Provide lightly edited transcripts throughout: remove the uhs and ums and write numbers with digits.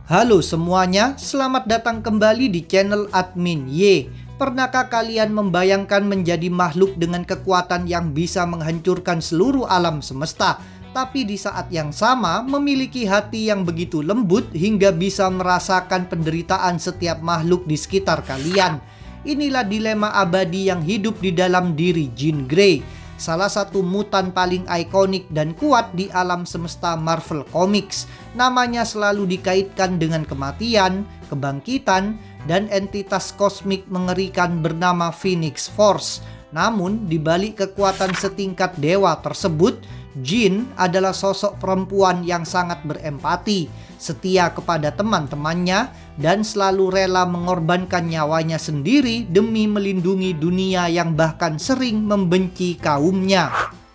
Halo semuanya, selamat datang kembali di channel Admin Y. Pernahkah kalian membayangkan menjadi makhluk dengan kekuatan yang bisa menghancurkan seluruh alam semesta, tapi di saat yang sama memiliki hati yang begitu lembut hingga bisa merasakan penderitaan setiap makhluk di sekitar kalian? Inilah dilema abadi yang hidup di dalam diri Jean Grey, salah satu mutan paling ikonik dan kuat di alam semesta Marvel Comics. Namanya selalu dikaitkan dengan kematian, kebangkitan, dan entitas kosmik mengerikan bernama Phoenix Force. Namun, di balik kekuatan setingkat dewa tersebut, Jean adalah sosok perempuan yang sangat berempati, setia kepada teman-temannya, dan selalu rela mengorbankan nyawanya sendiri demi melindungi dunia yang bahkan sering membenci kaumnya.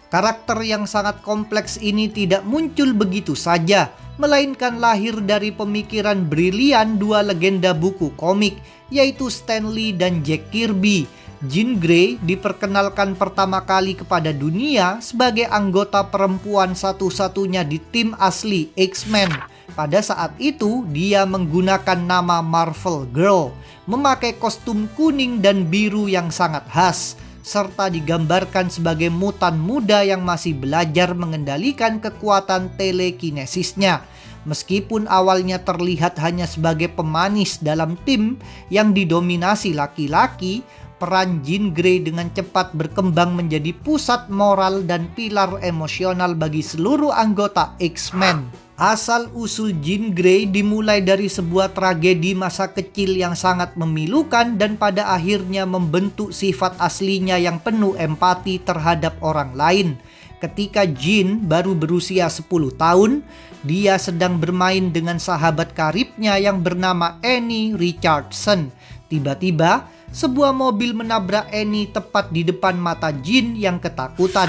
Karakter yang sangat kompleks ini tidak muncul begitu saja, melainkan lahir dari pemikiran brilian dua legenda buku komik, yaitu Stan Lee dan Jack Kirby. Jean Grey diperkenalkan pertama kali kepada dunia sebagai anggota perempuan satu-satunya di tim asli X-Men. Pada saat itu, dia menggunakan nama Marvel Girl, memakai kostum kuning dan biru yang sangat khas, serta digambarkan sebagai mutan muda yang masih belajar mengendalikan kekuatan telekinesisnya. Meskipun awalnya terlihat hanya sebagai pemanis dalam tim yang didominasi laki-laki, peran Jean Grey dengan cepat berkembang menjadi pusat moral dan pilar emosional bagi seluruh anggota X-Men. Asal-usul Jean Grey dimulai dari sebuah tragedi masa kecil yang sangat memilukan dan pada akhirnya membentuk sifat aslinya yang penuh empati terhadap orang lain. Ketika Jean baru berusia 10 tahun, dia sedang bermain dengan sahabat karibnya yang bernama Annie Richardson. Tiba-tiba, sebuah mobil menabrak Annie tepat di depan mata Jean yang ketakutan.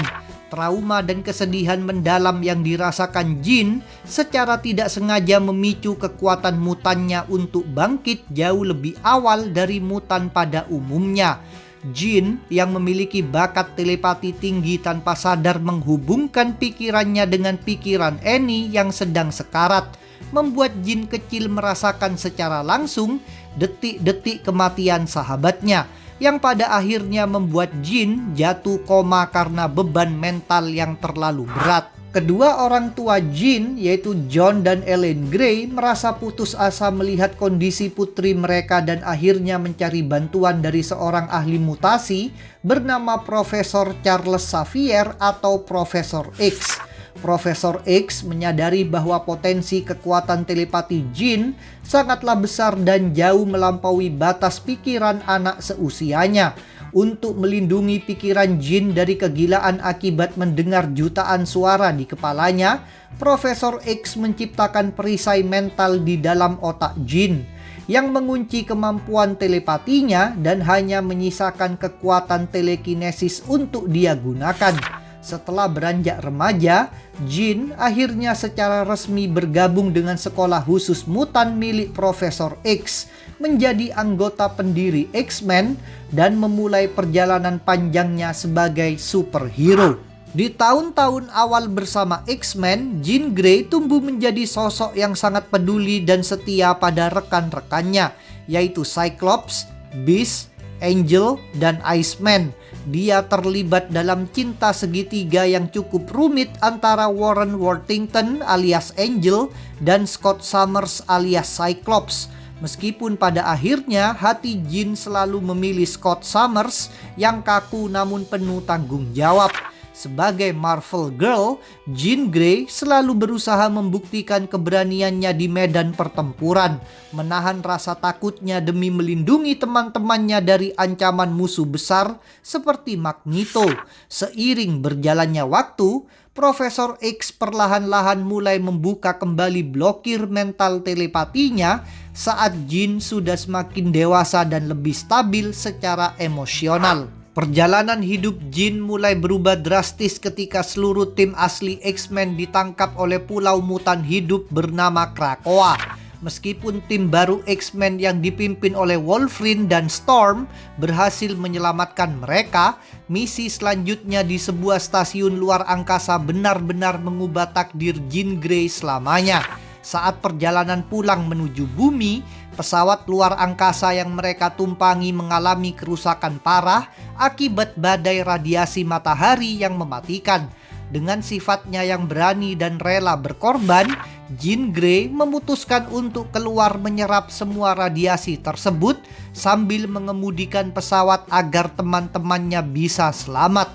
Trauma dan kesedihan mendalam yang dirasakan Jean secara tidak sengaja memicu kekuatan mutannya untuk bangkit jauh lebih awal dari mutan pada umumnya. Jean yang memiliki bakat telepati tinggi tanpa sadar menghubungkan pikirannya dengan pikiran Annie yang sedang sekarat, membuat Jean kecil merasakan secara langsung detik-detik kematian sahabatnya, yang pada akhirnya membuat Jean jatuh koma karena beban mental yang terlalu berat. Kedua orang tua Jean, yaitu John dan Ellen Grey, merasa putus asa melihat kondisi putri mereka dan akhirnya mencari bantuan dari seorang ahli mutasi bernama Profesor Charles Xavier atau Profesor X. Profesor X menyadari bahwa potensi kekuatan telepati Jean sangatlah besar dan jauh melampaui batas pikiran anak seusianya. Untuk melindungi pikiran Jean dari kegilaan akibat mendengar jutaan suara di kepalanya, Profesor X menciptakan perisai mental di dalam otak Jean yang mengunci kemampuan telepatinya dan hanya menyisakan kekuatan telekinesis untuk dia gunakan. Setelah beranjak remaja, Jean akhirnya secara resmi bergabung dengan sekolah khusus mutan milik Profesor X, menjadi anggota pendiri X-Men dan memulai perjalanan panjangnya sebagai superhero. Di tahun-tahun awal bersama X-Men, Jean Grey tumbuh menjadi sosok yang sangat peduli dan setia pada rekan-rekannya, yaitu Cyclops, Beast, Angel, dan Iceman. Dia terlibat dalam cinta segitiga yang cukup rumit antara Warren Worthington alias Angel dan Scott Summers alias Cyclops. Meskipun pada akhirnya hati Jean selalu memilih Scott Summers yang kaku namun penuh tanggung jawab. Sebagai Marvel Girl, Jean Grey selalu berusaha membuktikan keberaniannya di medan pertempuran, menahan rasa takutnya demi melindungi teman-temannya dari ancaman musuh besar seperti Magneto. Seiring berjalannya waktu, Profesor X perlahan-lahan mulai membuka kembali blokir mental telepatinya saat Jean sudah semakin dewasa dan lebih stabil secara emosional. Perjalanan hidup Jean mulai berubah drastis ketika seluruh tim asli X-Men ditangkap oleh pulau mutan hidup bernama Krakoa. Meskipun tim baru X-Men yang dipimpin oleh Wolverine dan Storm berhasil menyelamatkan mereka, misi selanjutnya di sebuah stasiun luar angkasa benar-benar mengubah takdir Jean Grey selamanya. Saat perjalanan pulang menuju bumi, pesawat luar angkasa yang mereka tumpangi mengalami kerusakan parah akibat badai radiasi matahari yang mematikan. Dengan sifatnya yang berani dan rela berkorban, Jean Grey memutuskan untuk keluar menyerap semua radiasi tersebut sambil mengemudikan pesawat agar teman-temannya bisa selamat.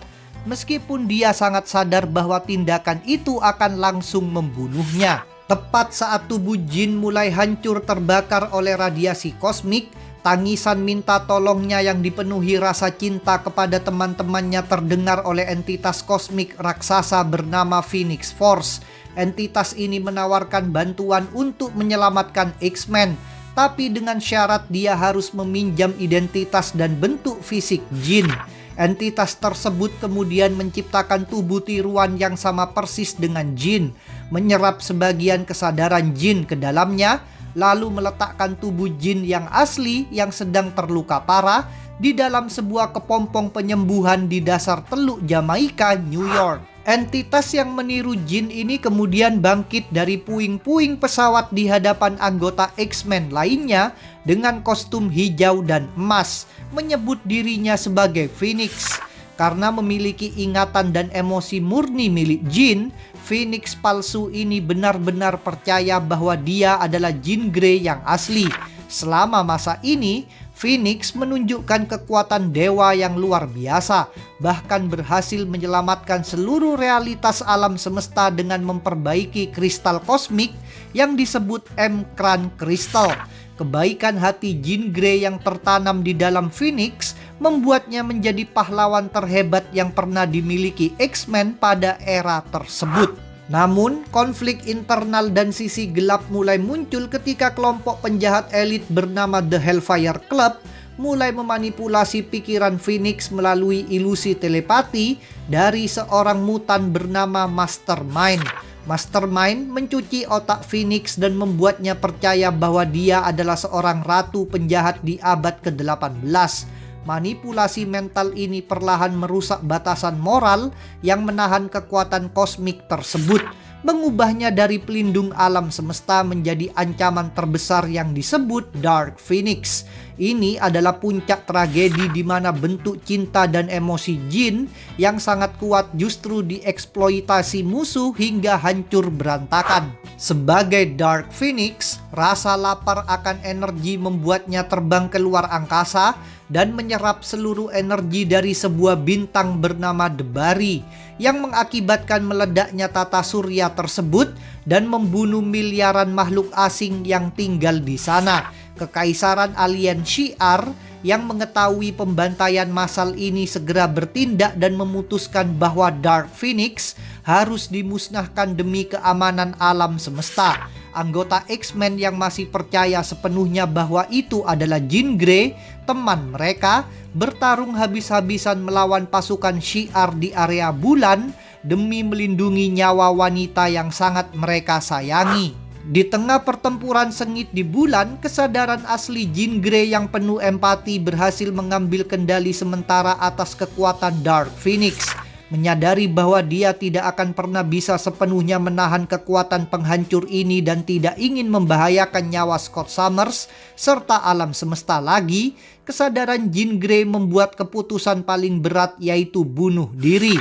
Meskipun dia sangat sadar bahwa tindakan itu akan langsung membunuhnya. Tepat saat tubuh Jean mulai hancur terbakar oleh radiasi kosmik, tangisan minta tolongnya yang dipenuhi rasa cinta kepada teman-temannya terdengar oleh entitas kosmik raksasa bernama Phoenix Force. Entitas ini menawarkan bantuan untuk menyelamatkan X-Men, tapi dengan syarat dia harus meminjam identitas dan bentuk fisik Jean. Entitas tersebut kemudian menciptakan tubuh tiruan yang sama persis dengan Jean, menyerap sebagian kesadaran Jean ke dalamnya, lalu meletakkan tubuh Jean yang asli yang sedang terluka parah di dalam sebuah kepompong penyembuhan di dasar Teluk Jamaika, New York. Entitas yang meniru Jean ini kemudian bangkit dari puing-puing pesawat di hadapan anggota X-Men lainnya dengan kostum hijau dan emas, menyebut dirinya sebagai Phoenix. Karena memiliki ingatan dan emosi murni milik Jean, Phoenix palsu ini benar-benar percaya bahwa dia adalah Jean Grey yang asli. Selama masa ini, Phoenix menunjukkan kekuatan dewa yang luar biasa, bahkan berhasil menyelamatkan seluruh realitas alam semesta dengan memperbaiki kristal kosmik yang disebut M-Kran Crystal. Kebaikan hati Jean Grey yang tertanam di dalam Phoenix membuatnya menjadi pahlawan terhebat yang pernah dimiliki X-Men pada era tersebut. Namun, konflik internal dan sisi gelap mulai muncul ketika kelompok penjahat elit bernama The Hellfire Club mulai memanipulasi pikiran Phoenix melalui ilusi telepati dari seorang mutan bernama Mastermind. Mastermind mencuci otak Phoenix dan membuatnya percaya bahwa dia adalah seorang ratu penjahat di abad ke-18. Manipulasi mental ini perlahan merusak batasan moral yang menahan kekuatan kosmik tersebut, mengubahnya dari pelindung alam semesta menjadi ancaman terbesar yang disebut Dark Phoenix. Ini adalah puncak tragedi di mana bentuk cinta dan emosi Jean yang sangat kuat justru dieksploitasi musuh hingga hancur berantakan. Sebagai Dark Phoenix, rasa lapar akan energi membuatnya terbang keluar angkasa dan menyerap seluruh energi dari sebuah bintang bernama Debari yang mengakibatkan meledaknya tata surya tersebut dan membunuh miliaran makhluk asing yang tinggal di sana. Kekaisaran alien Shi'ar yang mengetahui pembantaian massal ini segera bertindak dan memutuskan bahwa Dark Phoenix harus dimusnahkan demi keamanan alam semesta. Anggota X-Men yang masih percaya sepenuhnya bahwa itu adalah Jean Grey, teman mereka, bertarung habis-habisan melawan pasukan Shi'ar di area bulan demi melindungi nyawa wanita yang sangat mereka sayangi. Di tengah pertempuran sengit di bulan, kesadaran asli Jean Grey yang penuh empati berhasil mengambil kendali sementara atas kekuatan Dark Phoenix. Menyadari bahwa dia tidak akan pernah bisa sepenuhnya menahan kekuatan penghancur ini dan tidak ingin membahayakan nyawa Scott Summers serta alam semesta lagi, kesadaran Jean Grey membuat keputusan paling berat, yaitu bunuh diri.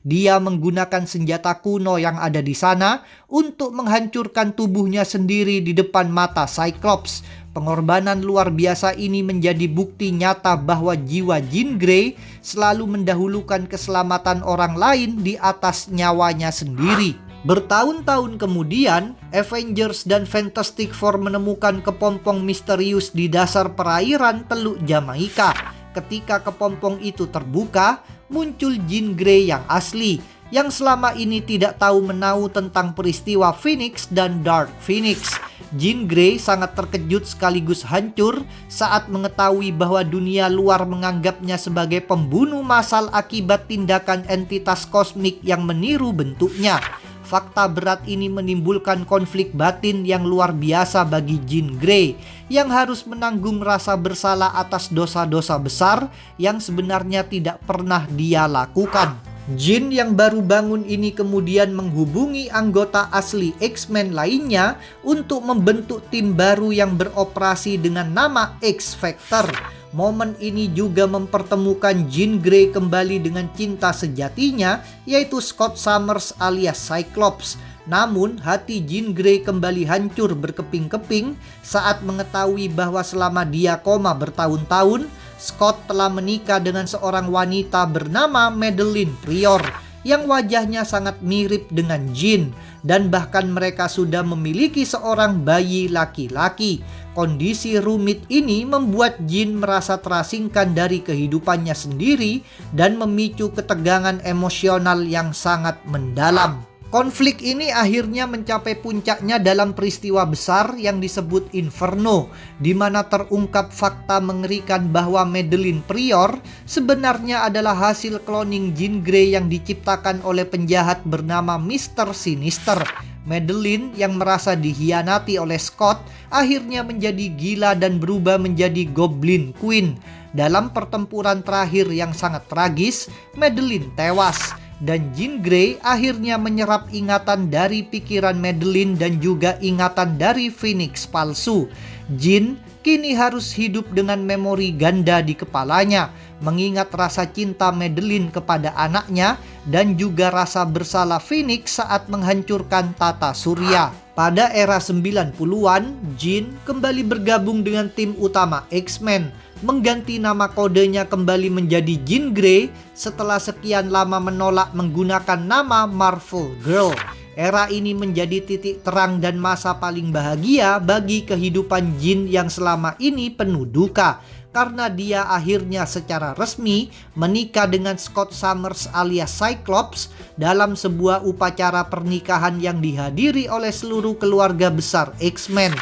Dia menggunakan senjata kuno yang ada di sana untuk menghancurkan tubuhnya sendiri di depan mata Cyclops. Pengorbanan luar biasa ini menjadi bukti nyata bahwa jiwa Jean Grey selalu mendahulukan keselamatan orang lain di atas nyawanya sendiri. Bertahun-tahun kemudian, Avengers dan Fantastic Four menemukan kepompong misterius di dasar perairan Teluk Jamaika. Ketika kepompong itu terbuka, muncul Jean Grey yang asli, yang selama ini tidak tahu menahu tentang peristiwa Phoenix dan Dark Phoenix. Jean Grey sangat terkejut sekaligus hancur saat mengetahui bahwa dunia luar menganggapnya sebagai pembunuh massal akibat tindakan entitas kosmik yang meniru bentuknya. Fakta berat ini menimbulkan konflik batin yang luar biasa bagi Jean Grey yang harus menanggung rasa bersalah atas dosa-dosa besar yang sebenarnya tidak pernah dia lakukan. Jin yang baru bangun ini kemudian menghubungi anggota asli X-Men lainnya untuk membentuk tim baru yang beroperasi dengan nama X-Factor. Momen ini juga mempertemukan Jean Grey kembali dengan cinta sejatinya, yaitu Scott Summers alias Cyclops. Namun, hati Jean Grey kembali hancur berkeping-keping saat mengetahui bahwa selama dia koma bertahun-tahun, Scott telah menikah dengan seorang wanita bernama Madelyne Pryor yang wajahnya sangat mirip dengan Jean, dan bahkan mereka sudah memiliki seorang bayi laki-laki. Kondisi rumit ini membuat Jean merasa terasingkan dari kehidupannya sendiri dan memicu ketegangan emosional yang sangat mendalam. Konflik ini akhirnya mencapai puncaknya dalam peristiwa besar yang disebut Inferno, di mana terungkap fakta mengerikan bahwa Madelyne Pryor sebenarnya adalah hasil cloning Jean Grey yang diciptakan oleh penjahat bernama Mr. Sinister. Madelyne yang merasa dikhianati oleh Scott akhirnya menjadi gila dan berubah menjadi Goblin Queen. Dalam pertempuran terakhir yang sangat tragis, Madelyne tewas. Dan Jean Grey akhirnya menyerap ingatan dari pikiran Madelyne dan juga ingatan dari Phoenix palsu. Jean kini harus hidup dengan memori ganda di kepalanya, mengingat rasa cinta Madelyne kepada anaknya dan juga rasa bersalah Phoenix saat menghancurkan tata surya. Pada era 90-an, Jean kembali bergabung dengan tim utama X-Men, mengganti nama kodenya kembali menjadi Jean Grey setelah sekian lama menolak menggunakan nama Marvel Girl. Era ini menjadi titik terang dan masa paling bahagia bagi kehidupan Jean yang selama ini penuh duka, karena dia akhirnya secara resmi menikah dengan Scott Summers alias Cyclops dalam sebuah upacara pernikahan yang dihadiri oleh seluruh keluarga besar X-Men.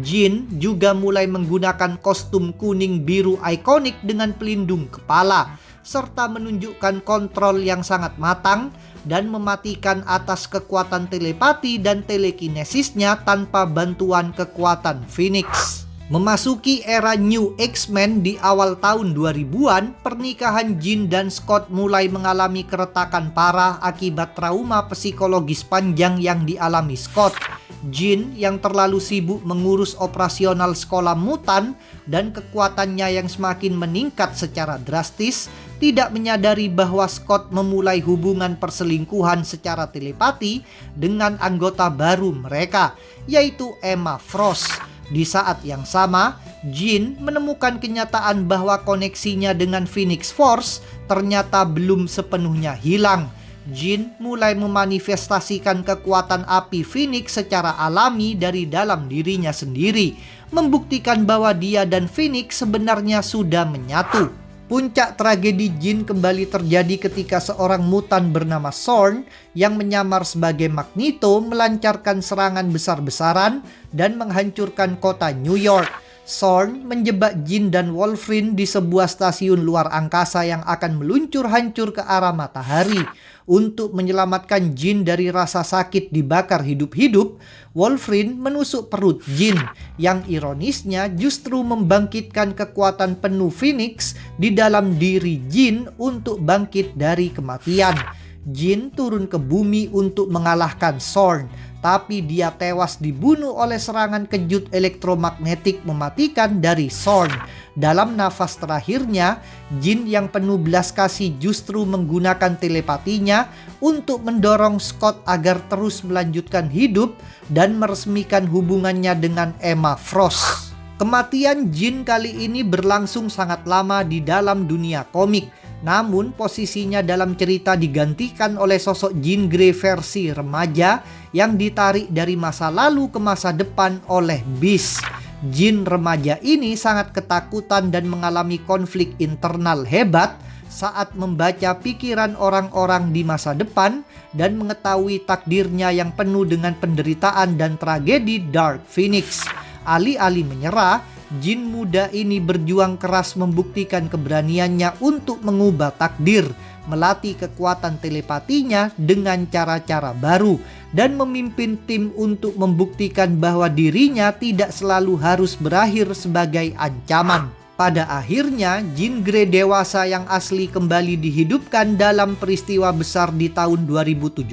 Jean juga mulai menggunakan kostum kuning biru ikonik dengan pelindung kepala, serta menunjukkan kontrol yang sangat matang dan mematikan atas kekuatan telepati dan telekinesisnya tanpa bantuan kekuatan Phoenix. Memasuki era New X-Men di awal tahun 2000-an, pernikahan Jean dan Scott mulai mengalami keretakan parah akibat trauma psikologis panjang yang dialami Scott. Jean yang terlalu sibuk mengurus operasional sekolah mutan dan kekuatannya yang semakin meningkat secara drastis, tidak menyadari bahwa Scott memulai hubungan perselingkuhan secara telepati dengan anggota baru mereka, yaitu Emma Frost. Di saat yang sama, Jean menemukan kenyataan bahwa koneksinya dengan Phoenix Force ternyata belum sepenuhnya hilang. Jean mulai memanifestasikan kekuatan api Phoenix secara alami dari dalam dirinya sendiri, membuktikan bahwa dia dan Phoenix sebenarnya sudah menyatu. Puncak tragedi Jean kembali terjadi ketika seorang mutan bernama Xorn yang menyamar sebagai Magneto melancarkan serangan besar-besaran dan menghancurkan kota New York. Xorn menjebak Jean dan Wolverine di sebuah stasiun luar angkasa yang akan meluncur hancur ke arah matahari. Untuk menyelamatkan Jean dari rasa sakit dibakar hidup-hidup, Wolverine menusuk perut Jean, yang ironisnya justru membangkitkan kekuatan penuh Phoenix di dalam diri Jean untuk bangkit dari kematian. Jean turun ke bumi untuk mengalahkan Xorn, tapi dia tewas dibunuh oleh serangan kejut elektromagnetik mematikan dari Xorn. Dalam nafas terakhirnya, Jean yang penuh belas kasih justru menggunakan telepatinya untuk mendorong Scott agar terus melanjutkan hidup dan meresmikan hubungannya dengan Emma Frost. Kematian Jean kali ini berlangsung sangat lama di dalam dunia komik. Namun posisinya dalam cerita digantikan oleh sosok Jean Grey versi remaja yang ditarik dari masa lalu ke masa depan oleh Beast. Jean remaja ini sangat ketakutan dan mengalami konflik internal hebat saat membaca pikiran orang-orang di masa depan dan mengetahui takdirnya yang penuh dengan penderitaan dan tragedi Dark Phoenix. Alih-alih menyerah, Jean muda ini berjuang keras membuktikan keberaniannya untuk mengubah takdir, melatih kekuatan telepatinya dengan cara-cara baru, dan memimpin tim untuk membuktikan bahwa dirinya tidak selalu harus berakhir sebagai ancaman. Pada akhirnya, Jean Grey dewasa yang asli kembali dihidupkan dalam peristiwa besar di tahun 2017.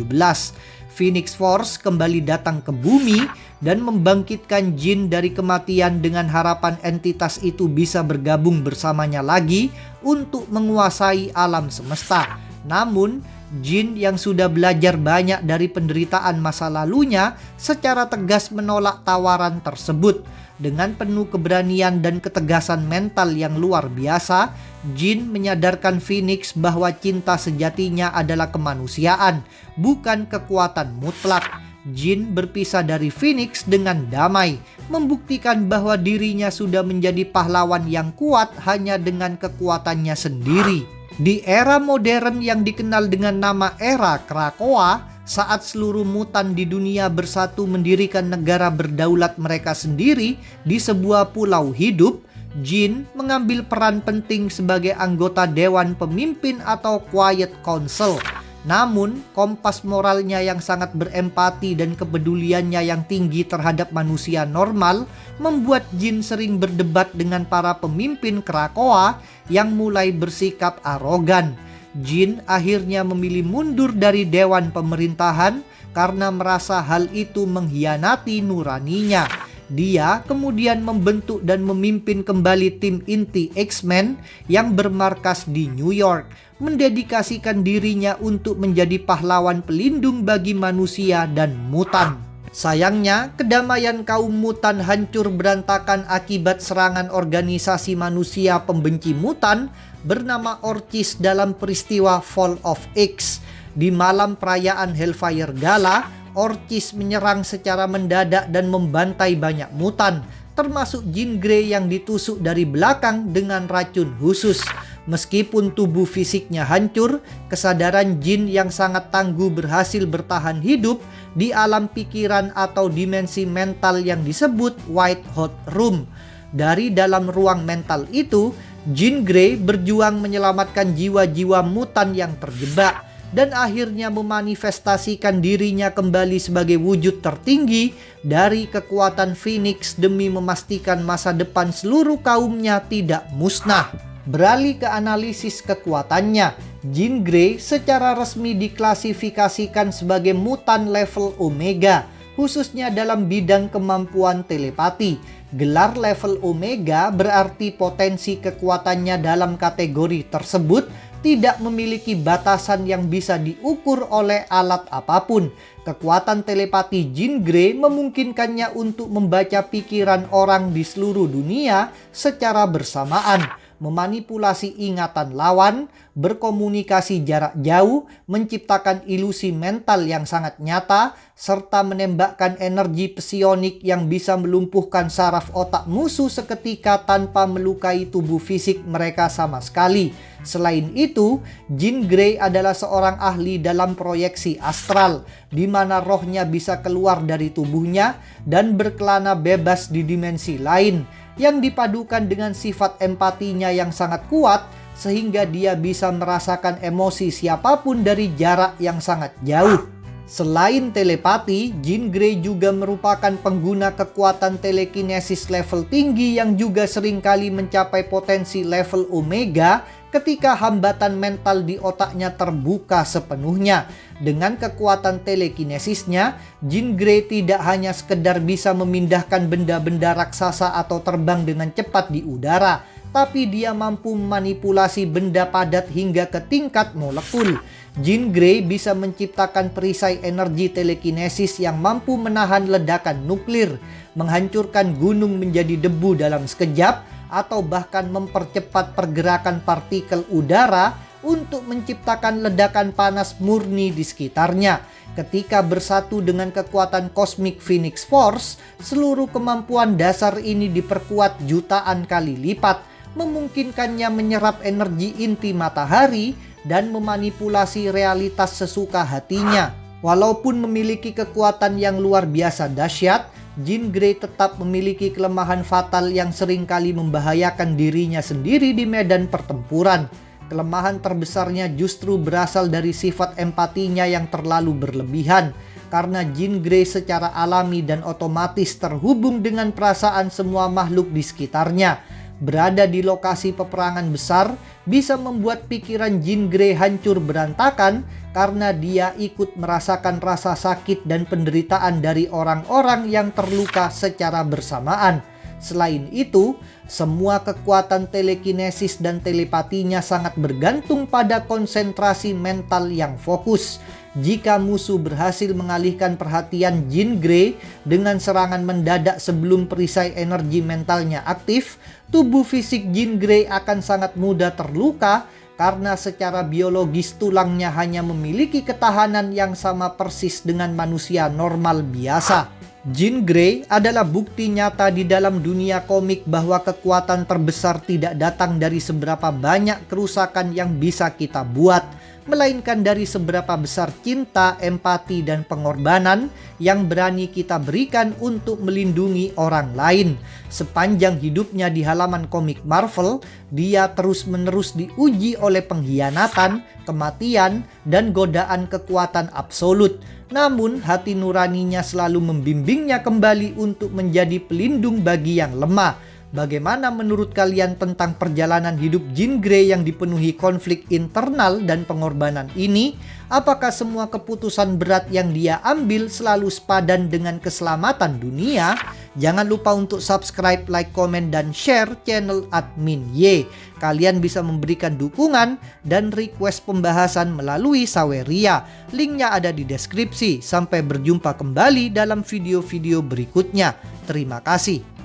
Phoenix Force kembali datang ke bumi dan membangkitkan Jean dari kematian dengan harapan entitas itu bisa bergabung bersamanya lagi untuk menguasai alam semesta. Namun, Jean yang sudah belajar banyak dari penderitaan masa lalunya secara tegas menolak tawaran tersebut. Dengan penuh keberanian dan ketegasan mental yang luar biasa, Jean menyadarkan Phoenix bahwa cinta sejatinya adalah kemanusiaan, bukan kekuatan mutlak. Jean berpisah dari Phoenix dengan damai, membuktikan bahwa dirinya sudah menjadi pahlawan yang kuat hanya dengan kekuatannya sendiri. Di era modern yang dikenal dengan nama era Krakoa, saat seluruh mutan di dunia bersatu mendirikan negara berdaulat mereka sendiri di sebuah pulau hidup, Jean mengambil peran penting sebagai anggota Dewan Pemimpin atau Quiet Council. Namun, kompas moralnya yang sangat berempati dan kepeduliannya yang tinggi terhadap manusia normal membuat Jean sering berdebat dengan para pemimpin Krakoa yang mulai bersikap arogan. Jean akhirnya memilih mundur dari Dewan Pemerintahan karena merasa hal itu mengkhianati nuraninya. Dia kemudian membentuk dan memimpin kembali tim inti X-Men yang bermarkas di New York, mendedikasikan dirinya untuk menjadi pahlawan pelindung bagi manusia dan mutan. Sayangnya, kedamaian kaum mutan hancur berantakan akibat serangan organisasi manusia pembenci mutan bernama Orchis dalam peristiwa Fall of X. Di malam perayaan Hellfire Gala, Orchis menyerang secara mendadak dan membantai banyak mutan, termasuk Jean Grey yang ditusuk dari belakang dengan racun khusus. Meskipun tubuh fisiknya hancur, kesadaran Jean yang sangat tangguh berhasil bertahan hidup di alam pikiran atau dimensi mental yang disebut White Hot Room. Dari dalam ruang mental itu, Jean Grey berjuang menyelamatkan jiwa-jiwa mutan yang terjebak dan akhirnya memanifestasikan dirinya kembali sebagai wujud tertinggi dari kekuatan Phoenix demi memastikan masa depan seluruh kaumnya tidak musnah. Beralih ke analisis kekuatannya, Jean Grey secara resmi diklasifikasikan sebagai mutan level Omega, khususnya dalam bidang kemampuan telepati. Gelar level Omega berarti potensi kekuatannya dalam kategori tersebut tidak memiliki batasan yang bisa diukur oleh alat apapun. Kekuatan telepati Jean Grey memungkinkannya untuk membaca pikiran orang di seluruh dunia secara bersamaan, memanipulasi ingatan lawan, berkomunikasi jarak jauh, menciptakan ilusi mental yang sangat nyata, serta menembakkan energi psionik yang bisa melumpuhkan saraf otak musuh seketika tanpa melukai tubuh fisik mereka sama sekali. Selain itu, Jean Grey adalah seorang ahli dalam proyeksi astral, di mana rohnya bisa keluar dari tubuhnya dan berkelana bebas di dimensi lain, yang dipadukan dengan sifat empatinya yang sangat kuat sehingga dia bisa merasakan emosi siapapun dari jarak yang sangat jauh. Selain telepati, Jean Grey juga merupakan pengguna kekuatan telekinesis level tinggi yang juga seringkali mencapai potensi level Omega ketika hambatan mental di otaknya terbuka sepenuhnya. Dengan kekuatan telekinesisnya, Jean Grey tidak hanya sekedar bisa memindahkan benda-benda raksasa atau terbang dengan cepat di udara, tapi dia mampu memanipulasi benda padat hingga ke tingkat molekul. Jean Grey bisa menciptakan perisai energi telekinesis yang mampu menahan ledakan nuklir, menghancurkan gunung menjadi debu dalam sekejap, atau bahkan mempercepat pergerakan partikel udara untuk menciptakan ledakan panas murni di sekitarnya. Ketika bersatu dengan kekuatan kosmik Phoenix Force, seluruh kemampuan dasar ini diperkuat jutaan kali lipat, memungkinkannya menyerap energi inti matahari dan memanipulasi realitas sesuka hatinya. Walaupun memiliki kekuatan yang luar biasa dahsyat, Jean Grey tetap memiliki kelemahan fatal yang seringkali membahayakan dirinya sendiri di medan pertempuran. Kelemahan terbesarnya justru berasal dari sifat empatinya yang terlalu berlebihan, karena Jean Grey secara alami dan otomatis terhubung dengan perasaan semua makhluk di sekitarnya. Berada di lokasi peperangan besar bisa membuat pikiran Jean Grey hancur berantakan karena dia ikut merasakan rasa sakit dan penderitaan dari orang-orang yang terluka secara bersamaan. Selain itu, semua kekuatan telekinesis dan telepatinya sangat bergantung pada konsentrasi mental yang fokus. Jika musuh berhasil mengalihkan perhatian Jean Grey dengan serangan mendadak sebelum perisai energi mentalnya aktif, tubuh fisik Jean Grey akan sangat mudah terluka karena secara biologis tulangnya hanya memiliki ketahanan yang sama persis dengan manusia normal biasa. Jean Grey adalah bukti nyata di dalam dunia komik bahwa kekuatan terbesar tidak datang dari seberapa banyak kerusakan yang bisa kita buat, melainkan dari seberapa besar cinta, empati, dan pengorbanan yang berani kita berikan untuk melindungi orang lain. Sepanjang hidupnya di halaman komik Marvel, dia terus-menerus diuji oleh pengkhianatan, kematian, dan godaan kekuatan absolut. Namun hati nuraninya selalu membimbingnya kembali untuk menjadi pelindung bagi yang lemah. Bagaimana menurut kalian tentang perjalanan hidup Jean Grey yang dipenuhi konflik internal dan pengorbanan ini? Apakah semua keputusan berat yang dia ambil selalu sepadan dengan keselamatan dunia? Jangan lupa untuk subscribe, like, komen, dan share channel Admin Y. Kalian bisa memberikan dukungan dan request pembahasan melalui Saweria. Linknya ada di deskripsi. Sampai berjumpa kembali dalam video-video berikutnya. Terima kasih.